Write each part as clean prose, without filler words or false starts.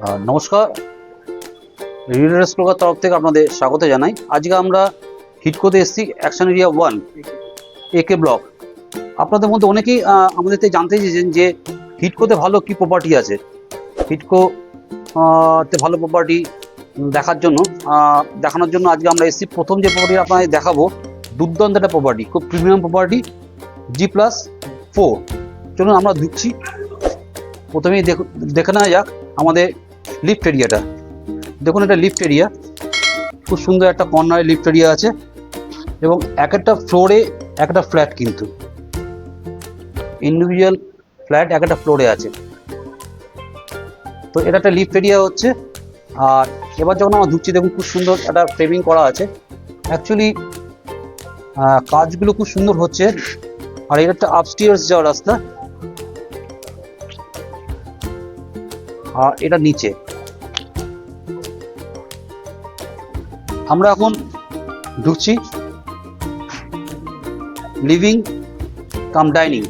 নমস্কার, রিডার্স ক্লাবের তরফ থেকে আপনাদের স্বাগত জানাই। আজকে আমরা হিডকোতে এসেছি অ্যাকশন এরিয়া 1 একে ব্লক। আপনাদের মধ্যে অনেকেই আমাদের থেকে জানতে চেয়েছেন যে হিডকোতে ভালো কি প্রপার্টি আছে। হিডকো তে ভালো প্রপার্টি দেখানোর জন্য আজকে আমরা এসেছি। প্রথম যে প্রপার্টি আপনাদের দেখাবো, দুর্দান্ত একটা প্রপার্টি, খুব প্রিমিয়াম প্রপার্টি, G+4। চলুন আমরা ঢুকছি। প্রথমেই দেখে নেওয়া যাক আমাদের লিফট এরিয়াটা। দেখুন, এটা লিফট এরিয়া, খুব সুন্দর একটা কর্নারে লিফট এরিয়া আছে এবং এক একটা ফ্লোরে একটা ফ্ল্যাট, কিন্তু ইন্ডিভিজুয়াল ফ্ল্যাট এক একটা ফ্লোরে আছে। তো এটা একটা লিফট এরিয়া হচ্ছে। আর এবার যখন আমরা ঢুকছি, দেখুন খুব সুন্দর একটা ফ্রেমিং করা আছে। অ্যাকচুয়ালি কাজগুলো খুব সুন্দর হচ্ছে। আর এটা একটা আপস্টিয়ার্স যাওয়ার রাস্তা, আর এটা নিচে। আমরা এখন ঢুকছি লিভিং কাম ডাইনিং,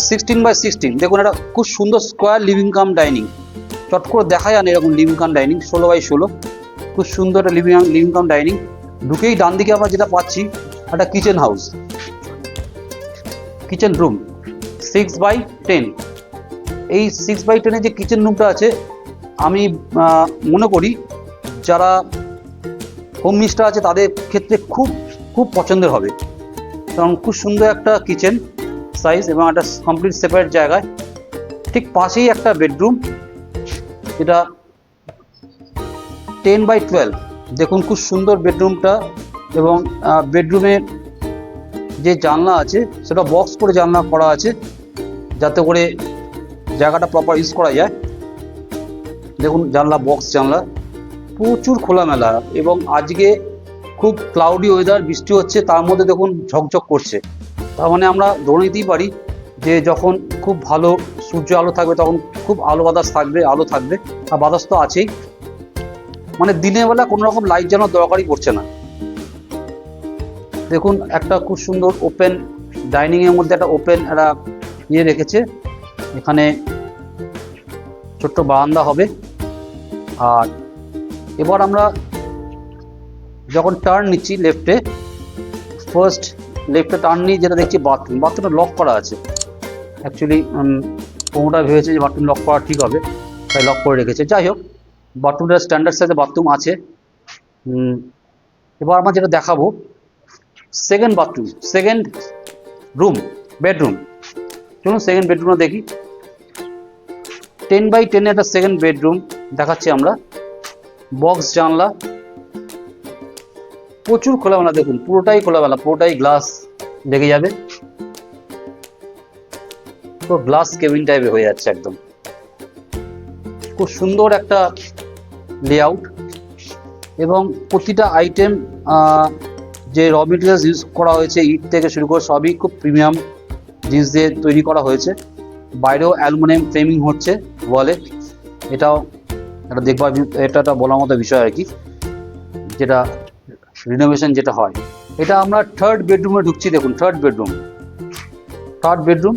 16x16। দেখুন, এটা খুব সুন্দর স্কোয়ার লিভিং কাম ডাইনিং। চট করে দেখা যায় না এরকম লিভিং কাম ডাইনিং। 16x16, খুব সুন্দর একটা লিভিং কাম ডাইনিং। ঢুকেই ডান দিকে আমরা যেটা পাচ্ছি, একটা kitchen house, kitchen room 6x10। এই 6x10 যে কিচেন রুমটা আছে, আমি মনে করি যারা হোম মিনিস্টার আছে তাদের ক্ষেত্রে খুব খুব পছন্দের হবে, কারণ খুব সুন্দর একটা কিচেন সাইজ এবং একটা কমপ্লিট সেপারেট জায়গায়। ঠিক পাশেই একটা বেডরুম, এটা 10x12। দেখুন খুব সুন্দর বেডরুমটা, এবং বেডরুমের যে জানলা আছে সেটা বক্স করে জানলা করা আছে, যাতে করে জায়গাটা প্রপার ইউজ করা যায়। দেখুন জানলা, বক্স জানলা, প্রচুর খোলামেলা। এবং আজকে খুব ক্লাউডি ওয়েদার, বৃষ্টি হচ্ছে, তার মধ্যে দেখুন ঝকঝক করছে। তার মানে আমরা ধরে নিতেই পারি যে যখন খুব ভালো সূর্য আলো থাকবে তখন খুব আলো বাতাস থাকবে, আলো থাকবে, আর বাতাস তো আছেই। মানে দিনের বেলা কোনো রকম লাইট জ্বালানোর দরকারই পড়ছে না। দেখুন একটা খুব সুন্দর ওপেন ডাইনিংয়ের মধ্যে একটা ওপেন একটা ইয়ে রেখেছে। এখানে ছোট্ট বারান্দা হবে। আর এবার আমরা যখন টার্ন নিচ্ছি লেফটে, ফার্স্ট লেফটে টার্ন নিয়ে যেটা দেখছি বাথরুম। বাথরুমটা লক করা আছে। অ্যাকচুয়ালি প্রমোটার ভেবেছে যে বাথরুম লক করা ঠিক হবে, তাই লক করে রেখেছে। যাই হোক, বাথরুমটা স্ট্যান্ডার্ড সাইজে বাথরুম আছে। এবার আমরা যেটা দেখাবো, second bathroom, second room, bedroom. চলুন সেকেন্ড বেডরুমটা দেখি। 10x10 একটা সেকেন্ড বেডরুম দেখাচ্ছি আমরা। বক্স জানলা, প্রচুর খোলামেলা। দেখুন পুরোটাই খোলামেলা, পুরোটাই গ্লাস লেগে যাবে, তো গ্লাস কেবিন টাইপের হয়ে যাচ্ছে একদম। খুব সুন্দর একটা লেআউট, এবং প্রতিটা আইটেম যে র মেটেরিয়ালস ইউজ করা হয়েছে, ইট থেকে শুরু করে সবই খুব প্রিমিয়াম জিনিস দিয়ে তৈরি করা হয়েছে। বাইরেও অ্যালুমিনিয়াম ফ্রেমিং হচ্ছে ওয়ালে। এটাও এটা দেখবার, এটা বলার মতো বিষয় আর কি, যেটা রিনোভেশন যেটা হয়। এটা আমরা থার্ড বেডরুমে ঢুকছি। দেখুন থার্ড বেডরুম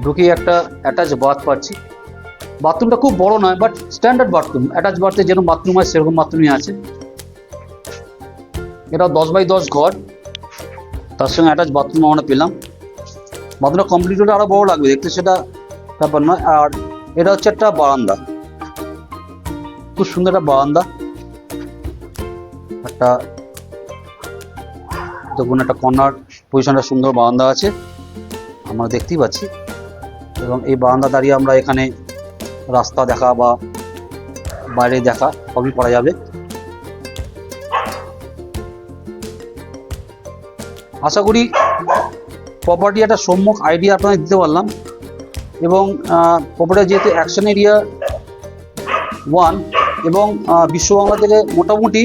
ঢুকে একটা অ্যাটাচ বাথ পাচ্ছি। বাথরুমটা খুব বড় নয়, বাট স্ট্যান্ডার্ড বাথরুম। অ্যাটাচ বাথে যেরকম বাথরুম হয় সেরকম বাথরুমই আছে। এটা 10x10 ঘর, তার সঙ্গে অ্যাটাচ বাথরুম আমরা পেলাম। বাথরুমটা কমপ্লিট হলে আরও বড় লাগবে দেখতে, সেটা ব্যাপার নয়। আর এটা হচ্ছে একটা বারান্দা, খুব সুন্দর একটা বারান্দা। একটা দেখুন একটা কর্নার পজিশনটা সুন্দর বারান্দা আছে, আমরা দেখতেই পাচ্ছি। এবং এই বারান্দা দাঁড়িয়ে আমরা এখানে রাস্তা দেখা বা বাইরে দেখা সবই করা যাবে। আশা করি প্রপার্টি একটা সম্যক আইডিয়া আপনাদের দিতে পারলাম। এবং প্রপার্টি যেহেতু অ্যাকশন এরিয়া 1 এবং বিশ্ববাংলা থেকে মোটামুটি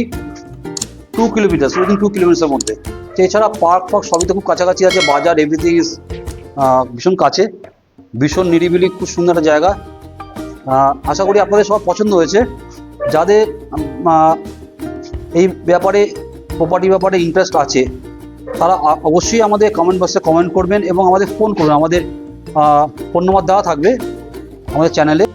2 কিলোমিটার, উইদিন 2 কিলোমিটারের মধ্যে। এছাড়া পার্ক সবই তো খুব কাছাকাছি আছে, বাজার, এভরিথিং ইজ ভীষণ কাছে, ভীষণ নিরিবিলি, খুব সুন্দর একটা জায়গা। আশা করি আপনাদের সব পছন্দ হয়েছে। যাদের এই ব্যাপারে, প্রপার্টির ব্যাপারে ইন্টারেস্ট আছে, তারা অবশ্যই আমাদের কমেন্ট বক্সে কমেন্ট করবেন এবং আমাদের ফোন করবেন। আমাদের ফোন নম্বর দেওয়া থাকবে আমাদের চ্যানেলে।